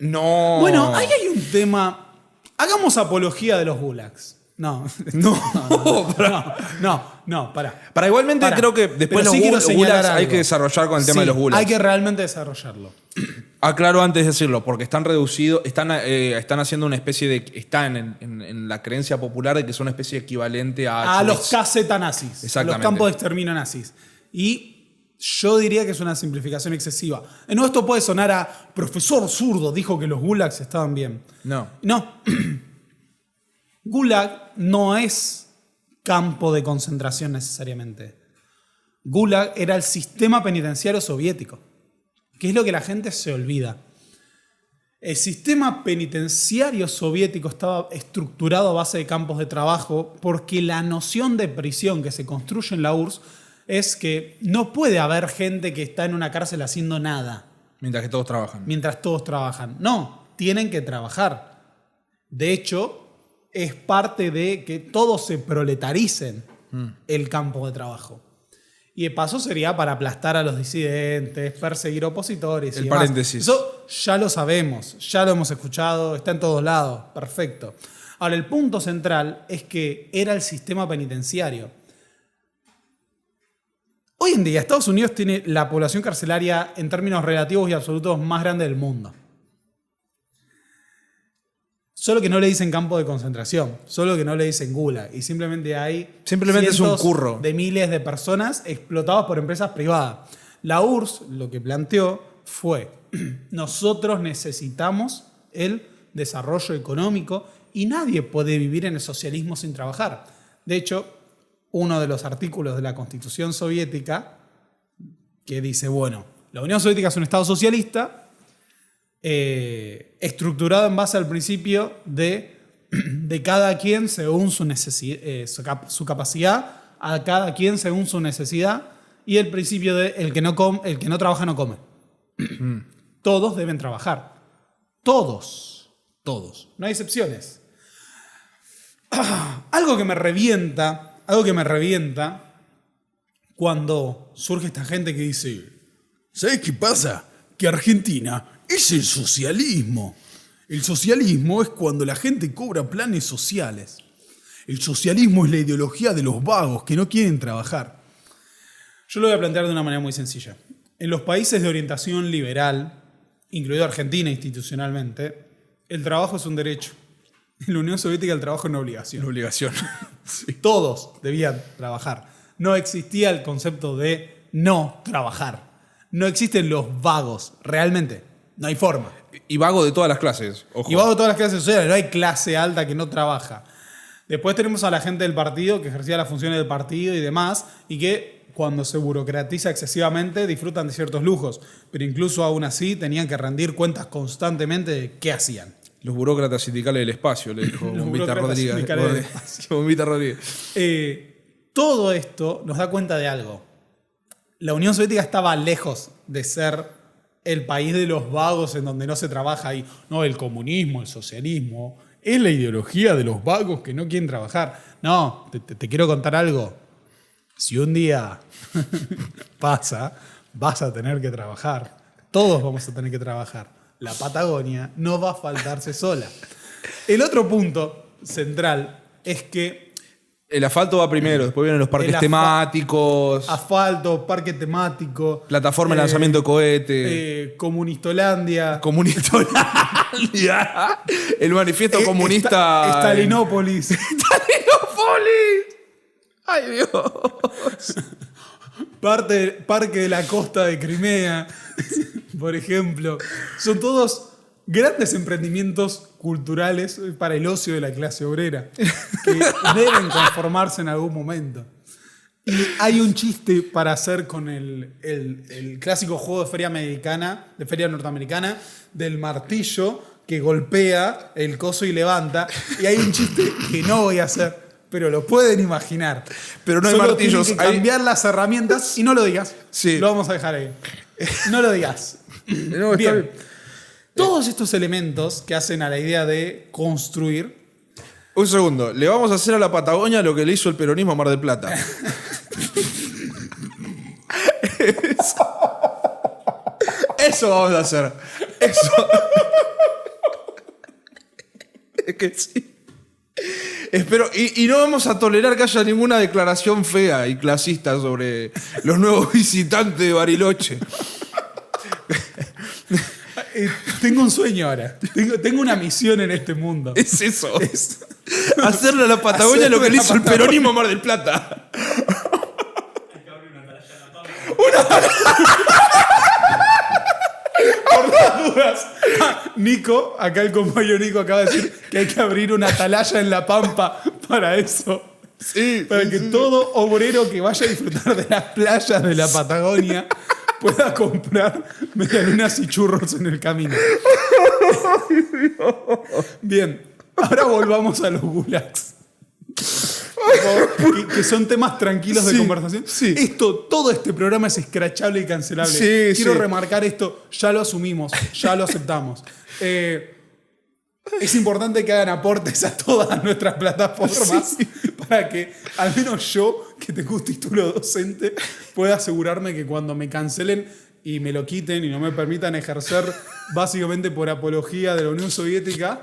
No. Bueno, ahí hay un tema. Hagamos apología de los gulags. No, pará. Para igualmente Pará. creo que después Pero sí quiero los señalar gulags hay algo. que desarrollar con el tema de los gulags. Hay que realmente desarrollarlo. Aclaro antes de decirlo, porque están reducidos, están haciendo una especie de. Están en la creencia popular de que son una especie de equivalente a A los Auschwitz. casetas nazis. A Exactamente. los campos de exterminio nazis. Y yo diría que es una simplificación excesiva. No, esto puede sonar a profesor zurdo dijo que los gulags estaban bien. No. No. Gulag no es campo de concentración necesariamente. Gulag era el sistema penitenciario soviético, que es lo que la gente se olvida. El sistema penitenciario soviético estaba estructurado a base de campos de trabajo porque la noción de prisión que se construye en la URSS es que no puede haber gente que está en una cárcel haciendo nada Mientras que todos trabajan. mientras todos trabajan. No, tienen que trabajar. De hecho, es parte de que todos se proletaricen el campo de trabajo. Y de paso sería para aplastar a los disidentes, perseguir opositores y El demás. paréntesis. Eso ya lo sabemos, ya lo hemos escuchado, está en todos lados, perfecto. Ahora, el punto central es que era el sistema penitenciario. Hoy en día, Estados Unidos tiene la población carcelaria en términos relativos y absolutos más grande del mundo. Solo que no le dicen campo de concentración, solo que no le dicen gulag. Y simplemente hay Simplemente es un cientos curro. de miles de personas explotadas por empresas privadas. La URSS lo que planteó fue, nosotros necesitamos el desarrollo económico y nadie puede vivir en el socialismo sin trabajar. De hecho, uno de los artículos de la Constitución soviética que dice, bueno, la Unión Soviética es un Estado socialista, estructurado en base al principio de cada quien según su capacidad, a cada quien según su necesidad, y el principio de el que no trabaja no come. Todos deben trabajar. Todos. No hay excepciones. Algo que me revienta cuando surge esta gente que dice, ¿sabes qué pasa? Que Argentina es el socialismo. El socialismo es cuando la gente cobra planes sociales. El socialismo es la ideología de los vagos que no quieren trabajar. Yo lo voy a plantear de una manera muy sencilla. En los países de orientación liberal, incluido Argentina institucionalmente, el trabajo es un derecho. En la Unión Soviética el trabajo es una obligación. Una obligación. Sí. Todos debían trabajar. No existía el concepto de no trabajar. No existen los vagos, realmente. No hay forma. Y vago de todas las clases. Ojo. Y vago de todas las clases sociales. No hay clase alta que no trabaja. Después tenemos a la gente del partido que ejercía las funciones del partido y demás, y que cuando se burocratiza excesivamente disfrutan de ciertos lujos. Pero incluso aún así tenían que rendir cuentas constantemente de qué hacían. Los burócratas sindicales del espacio, le dijo Los Bombita burócratas Rodríguez. sindicales del espacio. Bombita Rodríguez. Todo esto nos da cuenta de algo. La Unión Soviética estaba lejos de ser el país de los vagos en donde no se trabaja ahí. No, el comunismo, el socialismo, es la ideología de los vagos que no quieren trabajar. No, te quiero contar algo. Si un día pasa, vas a tener que trabajar. Todos vamos a tener que trabajar. La Patagonia no va a faltarse sola. El otro punto central es que El asfalto va primero, después vienen los parques temáticos, asfalto, parque temático, plataforma de lanzamiento de cohete, Comunistolandia, el manifiesto comunista. Stalinópolis. ¡Stalinópolis! ¡Ay, Dios! Parque de la Costa de Crimea, por ejemplo. Son todos grandes emprendimientos culturales para el ocio de la clase obrera, que deben conformarse en algún momento. Y hay un chiste para hacer con el clásico juego de feria norteamericana, del martillo que golpea el coso y levanta. Y hay un chiste que no voy a hacer, pero lo pueden imaginar. Pero no hay Solo martillos. tienen que cambiar las herramientas y no lo digas. Sí. Lo vamos a dejar ahí. No lo digas. No, está Bien. Todos estos elementos que hacen a la idea de construir. Un segundo, le vamos a hacer a la Patagonia lo que le hizo el peronismo a Mar del Plata. Eso vamos a hacer. Eso. Es que sí. Espero, y no vamos a tolerar que haya ninguna declaración fea y clasista sobre los nuevos visitantes de Bariloche. Tengo un sueño ahora. Tengo una misión en este mundo. Es eso. Hacerle a la Patagonia lo que le hizo el peronismo a Mar del Plata. Hay que abrir una atalaya en la Pampa. Por las dudas. Nico, acá el compañero Nico acaba de decir que hay que abrir una atalaya en La Pampa para eso. Sí. Para que todo obrero que vaya a disfrutar de las playas de la Patagonia pueda comprar medialunas y churros en el camino. Bien, ahora volvamos a los gulags. Que son temas tranquilos de conversación. Sí. Todo este programa es escrachable y cancelable. Sí, Quiero sí. remarcar esto, ya lo asumimos, ya lo aceptamos. Es importante que hagan aportes a todas nuestras plataformas para que al menos yo, que tengo un título docente, pueda asegurarme que cuando me cancelen y me lo quiten y no me permitan ejercer básicamente por apología de la Unión Soviética,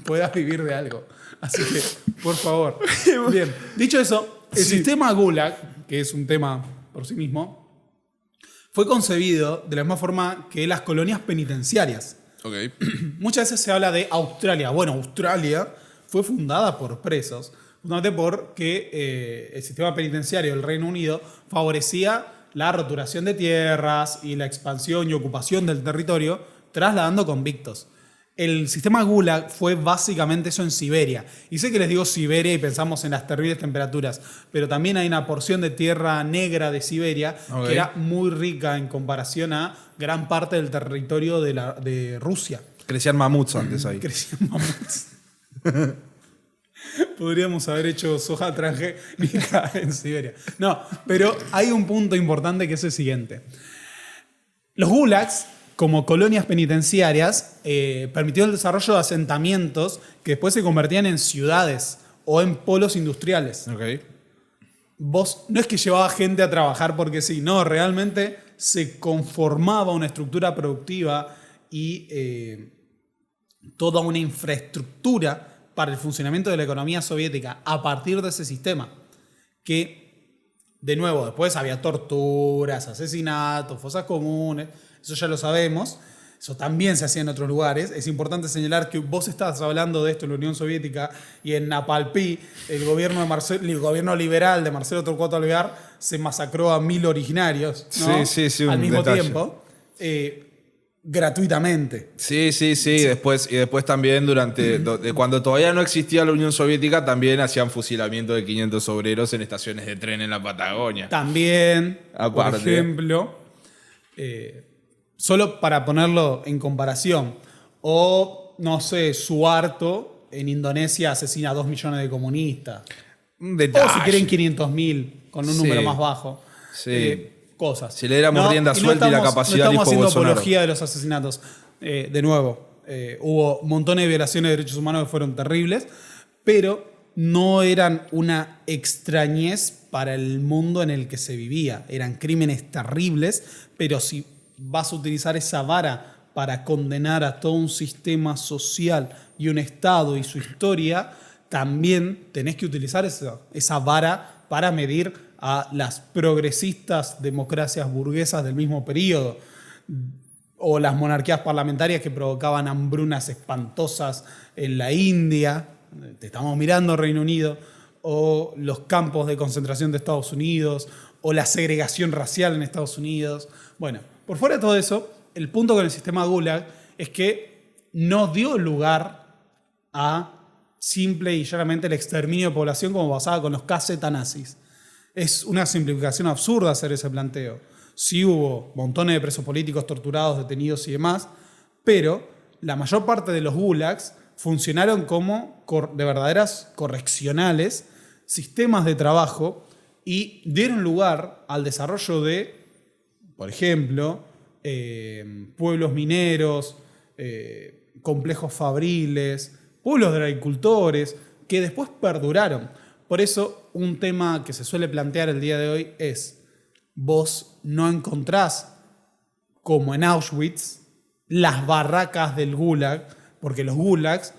pueda vivir de algo. Así que, por favor. Bien, dicho eso, el sistema Gulag, que es un tema por sí mismo, fue concebido de la misma forma que las colonias penitenciarias. Ok. Muchas veces se habla de Australia. Bueno, Australia fue fundada por presos, justamente porque el sistema penitenciario del Reino Unido favorecía la roturación de tierras y la expansión y ocupación del territorio, trasladando convictos. El sistema Gulag fue básicamente eso en Siberia. Y sé que les digo Siberia y pensamos en las terribles temperaturas, pero también hay una porción de tierra negra de Siberia que era muy rica en comparación a gran parte del territorio de Rusia. Crecían mamuts antes ahí. Crecían mamuts. Podríamos haber hecho soja transgénica en Siberia. No, pero hay un punto importante que es el siguiente. Los gulags, como colonias penitenciarias, permitieron el desarrollo de asentamientos que después se convertían en ciudades o en polos industriales. Ok. Vos no es que llevaba gente a trabajar porque sí, no, realmente se conformaba una estructura productiva y toda una infraestructura para el funcionamiento de la economía soviética a partir de ese sistema. Que, de nuevo, después había torturas, asesinatos, fosas comunes, eso ya lo sabemos. Eso también se hacía en otros lugares. Es importante señalar que vos estás hablando de esto en la Unión Soviética y en Napalpí, el gobierno liberal de Marcelo Torcuato Alvear se masacró a 1000 originarios, ¿no? Sí, al mismo detalle. tiempo, gratuitamente. Sí. Y después también cuando todavía no existía la Unión Soviética, también hacían fusilamiento de 500 obreros en estaciones de tren en la Patagonia. También, Aparte. por ejemplo, solo para ponerlo en comparación, o, no sé, Suharto en Indonesia asesina a 2 millones de comunistas. Un O detalle. si quieren 500.000, con un Sí. número más bajo. Sí. Cosas. Si le diéramos rienda suelta y la capacidad al no hijo estamos haciendo Bolsonaro. apología de los asesinatos. De nuevo, hubo montones de violaciones de derechos humanos que fueron terribles, pero no eran una extrañez para el mundo en el que se vivía. Eran crímenes terribles, pero si vas a utilizar esa vara para condenar a todo un sistema social y un Estado y su historia, también tenés que utilizar esa vara para medir a las progresistas democracias burguesas del mismo periodo, o las monarquías parlamentarias que provocaban hambrunas espantosas en la India, te estamos mirando Reino Unido, o los campos de concentración de Estados Unidos, o la segregación racial en Estados Unidos. Bueno, por fuera de todo eso, el punto con el sistema Gulag es que no dio lugar a simple y llanamente el exterminio de población como pasaba con los KZ nazis. Es una simplificación absurda hacer ese planteo. Sí hubo montones de presos políticos torturados, detenidos y demás, pero la mayor parte de los gulags funcionaron como de verdaderas correccionales, sistemas de trabajo, y dieron lugar al desarrollo de, por ejemplo, pueblos mineros, complejos fabriles, pueblos de agricultores, que después perduraron. Por eso, un tema que se suele plantear el día de hoy es: vos no encontrás, como en Auschwitz, las barracas del Gulag, porque los Gulags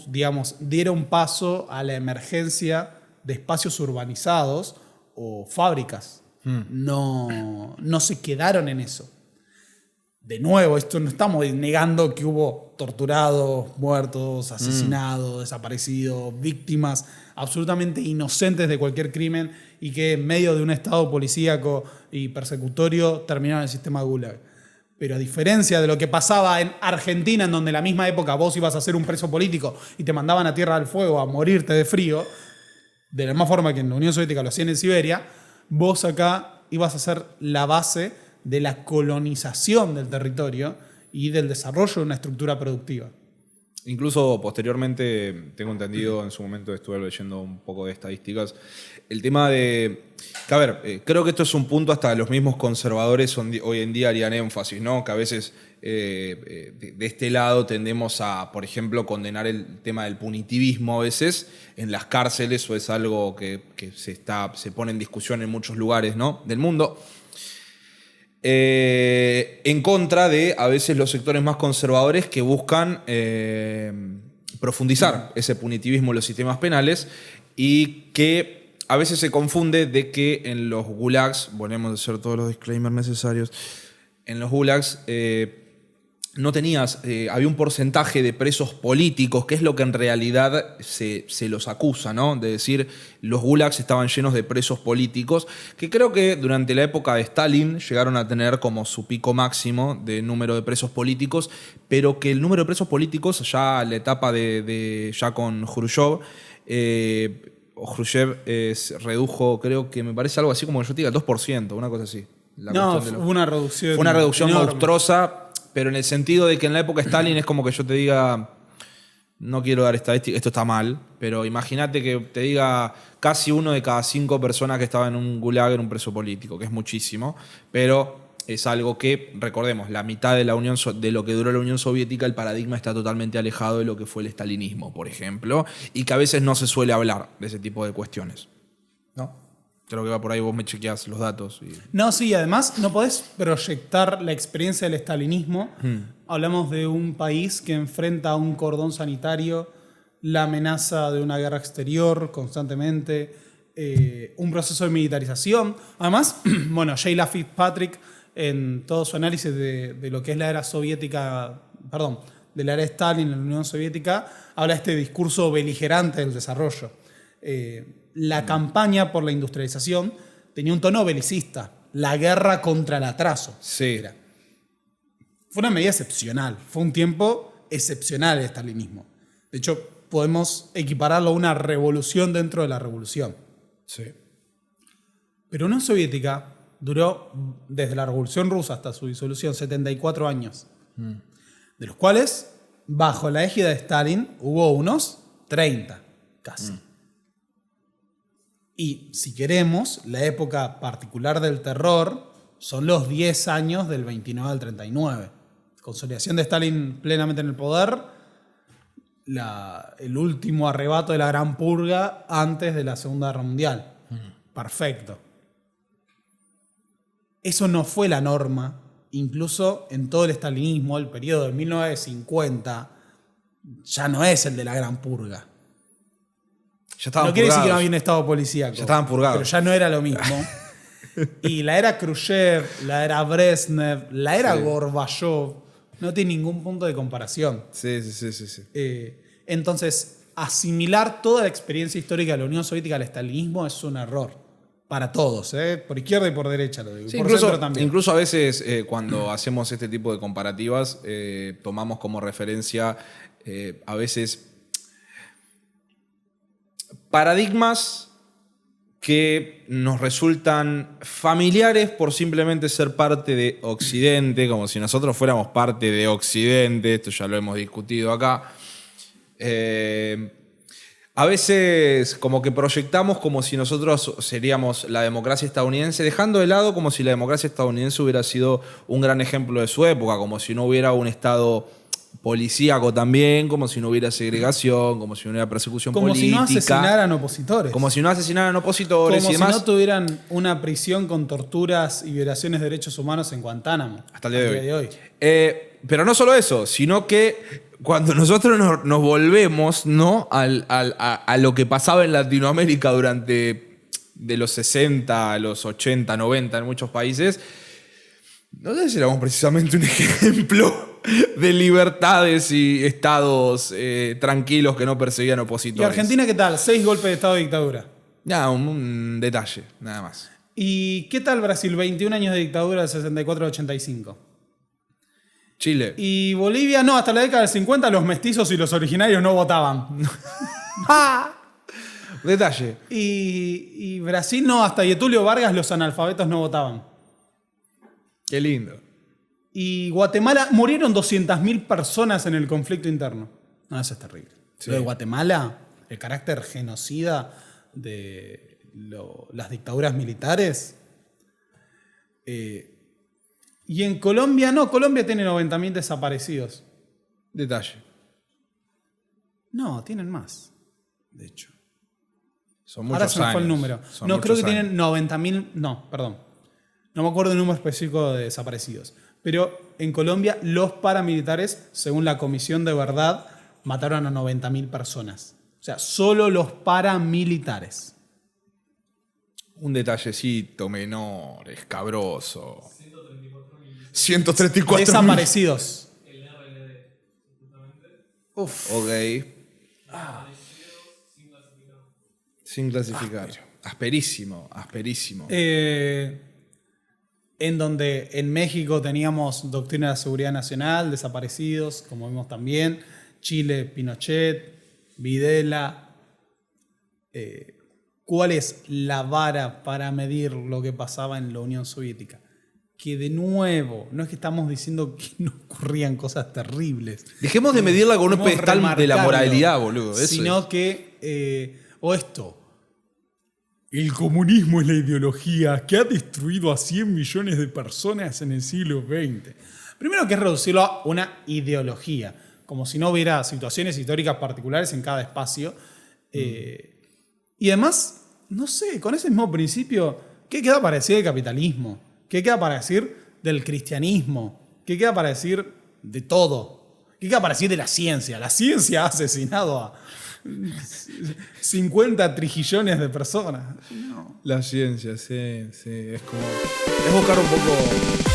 digamos, dieron paso a la emergencia de espacios urbanizados o fábricas. No se quedaron en eso. De nuevo, esto no estamos negando que hubo torturados, muertos, asesinados, desaparecidos, víctimas absolutamente inocentes de cualquier crimen y que en medio de un estado policíaco y persecutorio terminaron el sistema Gulag. Pero a diferencia de lo que pasaba en Argentina, en donde en la misma época vos ibas a ser un preso político y te mandaban a Tierra del Fuego a morirte de frío, de la misma forma que en la Unión Soviética lo hacían en Siberia, vos acá ibas a ser la base de la colonización del territorio y del desarrollo de una estructura productiva. Incluso posteriormente, tengo entendido, en su momento estuve leyendo un poco de estadísticas, el tema de... Que, a ver, creo que esto es un punto hasta los mismos conservadores hoy en día harían énfasis, ¿no? Que a veces de este lado tendemos a, por ejemplo, condenar el tema del punitivismo a veces en las cárceles, o es algo que se pone en discusión en muchos lugares, ¿no?, del mundo. En contra de a veces los sectores más conservadores que buscan profundizar ese punitivismo en los sistemas penales y que a veces se confunde de que en los gulags, volvemos a hacer todos los disclaimers necesarios, en los gulags no tenías, había un porcentaje de presos políticos, que es lo que en realidad se los acusa, ¿no? De decir, los gulags estaban llenos de presos políticos, que creo que durante la época de Stalin llegaron a tener como su pico máximo de número de presos políticos, pero que el número de presos políticos, ya la etapa ya con Khrushchev, se redujo, creo que me parece algo así como yo te diga, el 2%, una cosa así. Hubo una reducción. Fue una reducción enorme. monstruosa. Pero en el sentido de que en la época de Stalin es como que yo te diga, no quiero dar estadística, esto está mal, pero imagínate que te diga casi 1 de cada 5 personas que estaba en un gulag era un preso político, que es muchísimo, pero es algo que, recordemos, la mitad de lo que duró la Unión Soviética, el paradigma está totalmente alejado de lo que fue el estalinismo, por ejemplo, y que a veces no se suele hablar de ese tipo de cuestiones, ¿no? Creo que va por ahí, vos me chequeás los datos. No, sí, además no podés proyectar la experiencia del estalinismo. Hablamos de un país que enfrenta a un cordón sanitario, la amenaza de una guerra exterior constantemente, un proceso de militarización. Además, bueno, Sheila Fitzpatrick, en todo su análisis de lo que es la era soviética, perdón, de la era de Stalin en la Unión Soviética, habla de este discurso beligerante del desarrollo. La campaña por la industrialización tenía un tono belicista, la guerra contra el atraso. Sí. Fue una medida excepcional, fue un tiempo excepcional el estalinismo. De hecho, podemos equipararlo a una revolución dentro de la revolución. Sí. Pero la Unión Soviética duró, desde la Revolución Rusa hasta su disolución, 74 años. De los cuales, bajo la égida de Stalin, hubo unos 30, casi. Y si queremos, la época particular del terror son los 10 años del 29 al 39. Consolidación de Stalin plenamente en el poder, el último arrebato de la Gran Purga antes de la Segunda Guerra Mundial. Perfecto. Eso no fue la norma. Incluso en todo el stalinismo, el periodo de 1950, ya no es el de la Gran Purga. Ya estaban no quiere decir que no purgados. había un estado policíaco. Ya estaban purgados. Pero ya no era lo mismo. Y la era Khrushchev, la era Brezhnev, la era Gorbachev, no tiene ningún punto de comparación. Sí. Entonces, asimilar toda la experiencia histórica de la Unión Soviética al estalinismo es un error. Para todos, por izquierda y por derecha lo digo. Sí, por centro también. incluso a veces cuando hacemos este tipo de comparativas, tomamos como referencia a veces paradigmas que nos resultan familiares por simplemente ser parte de Occidente, como si nosotros fuéramos parte de Occidente, esto ya lo hemos discutido acá. A veces como que proyectamos como si nosotros seríamos la democracia estadounidense, dejando de lado como si la democracia estadounidense hubiera sido un gran ejemplo de su época, como si no hubiera un estado policíaco también, como si no hubiera segregación, como si no hubiera persecución como política. Como si no asesinaran opositores. Como si no asesinaran opositores como y demás. Como si no tuvieran una prisión con torturas y violaciones de derechos humanos en Guantánamo. Hasta el día de hoy. Pero no solo eso, sino que cuando nosotros nos volvemos, ¿no? A lo que pasaba en Latinoamérica durante de los 60 a los 80, 90 en muchos países, no sé si éramos precisamente un ejemplo de libertades y estados tranquilos que no perseguían ¿Y opositores. Argentina qué tal? 6 golpes de estado de dictadura. Nada, un detalle, nada más. ¿Y qué tal Brasil? 21 años de dictadura del 64 al 85. Chile. Y Bolivia, no, hasta la década del 50 los mestizos y los originarios no votaban. Detalle. Y Brasil no, hasta Getúlio Vargas los analfabetos no votaban. Qué lindo. Y Guatemala, murieron 200.000 personas en el conflicto interno. No, eso es terrible. Sí. Lo de Guatemala, el carácter genocida de las dictaduras militares. Y en Colombia, no, Colombia tiene 90.000 desaparecidos. Detalle. No, tienen más, de hecho. Son muchos Ahora se me fue el años. número. Son No, creo que muchos años. tienen 90.000, no, perdón. No me acuerdo el número específico de desaparecidos. Pero en Colombia los paramilitares, según la Comisión de Verdad, mataron a 90.000 personas. O sea, solo los paramilitares. Un detallecito menor, escabroso. 134.000. Desaparecidos. El RLD, justamente. Uf. Ok. Sin clasificar. Asperísimo, asperísimo. En donde en México teníamos doctrina de la seguridad nacional, desaparecidos, como vimos también. Chile, Pinochet, Videla. ¿Cuál es la vara para medir lo que pasaba en la Unión Soviética? Que de nuevo, no es que estamos diciendo que no ocurrían cosas terribles. Dejemos de medirla con un Queremos pedestal de la remarcarlo, moralidad, boludo. Eso sino es. que, o esto, el comunismo es la ideología que ha destruido a 100 millones de personas en el siglo XX. Primero que es reducirlo a una ideología, como si no hubiera situaciones históricas particulares en cada espacio. Y además, no sé, con ese mismo principio, ¿qué queda para decir del capitalismo? ¿Qué queda para decir del cristianismo? ¿Qué queda para decir de todo? ¿Qué queda para decir de la ciencia? La ciencia ha asesinado a 50 trillones de personas. No. La ciencia, sí, sí. Es como. Es buscar un poco